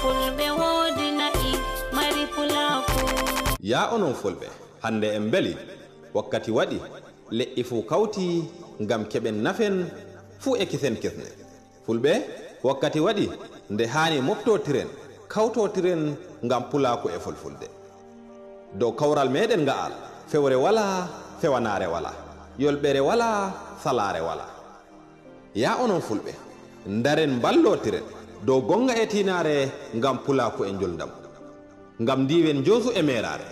fulbe wodi na'i mari Pulagou. Ya onon fulbe hande en beli wakkati wadi le'i fu kawti ngam keɓen nafen fu e kisen kisne. Fulbe wakkati wadi nde hani moftotiren kawtotiren ngam Pulagou e fulfulde. Dow kawral meɗen nga'al fewre wala fewanare wala yolɓere wala salare wala. Ya onon fulbe ndaren ballotiren dow gonga e tinare ngam Pulagou e juldam ngam ndiwen josu e merare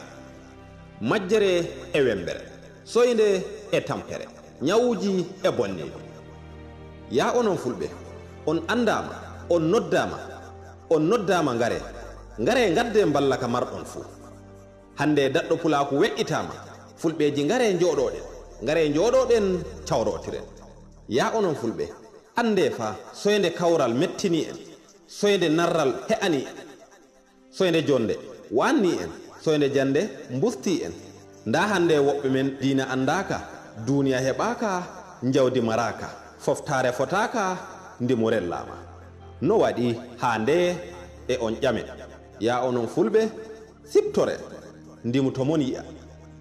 majjere e wembere soyde e tampere nyawuji e bonniɗo. Ya onon fulbe on andama on noddama ngare gadde ballaka marɗon fuu. Hande daɗɗo Pulagou we'itama fulɓeji ngare joɗoɗen cawrotiren. Ya onon fulɓe ande fa soyde kawral mettini en soyde narral he'ani en soyde jonde wanni en soyde jande busti en. Nda hande woɓɓe men diina andaka duniya heɓaka jawdi maraka foftare fotaka ndimu rellama. No waɗi ha nde e on ƴame. Ya onon fulɓe siptore ndimu to mon yi'a.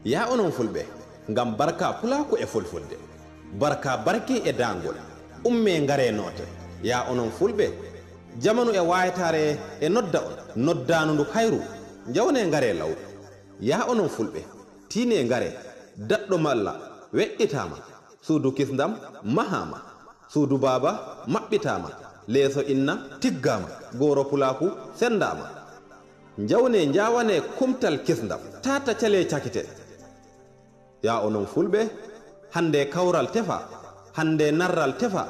Ya onon fulɓe ngam barka Pulagou e fulfulde barka barki e dangol umme ngare note. Ya onon fulɓe jamanu e waytare e nodda on noddanu ndu hayru jawne ngare law. Ya onon fulɓe tine ngare daɗɗo malla we'itama suudu kisdam mahama suudu baba maɓɓitama leeso inna tiggama goro Pulagou sendama jawne jawane kumtal kisdam tata cale cakite. Ya onon fulɓe hande kawral tefa hande narral tefa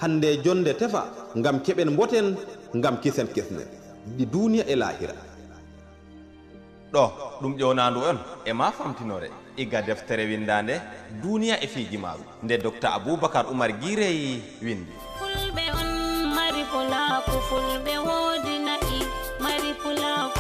hande jonde tefa ngam keɓen boten ngam kisen kisne ɗi duniya e lahira. ɗo ɗum ƴewnandu on e ma famtinore iga deftere windande duniya e fiji maru nde Dr Aboubacar Oumar Guireyi windi. Fulbe on mari Pulagou fulbe wodi na'i mari Pulagou.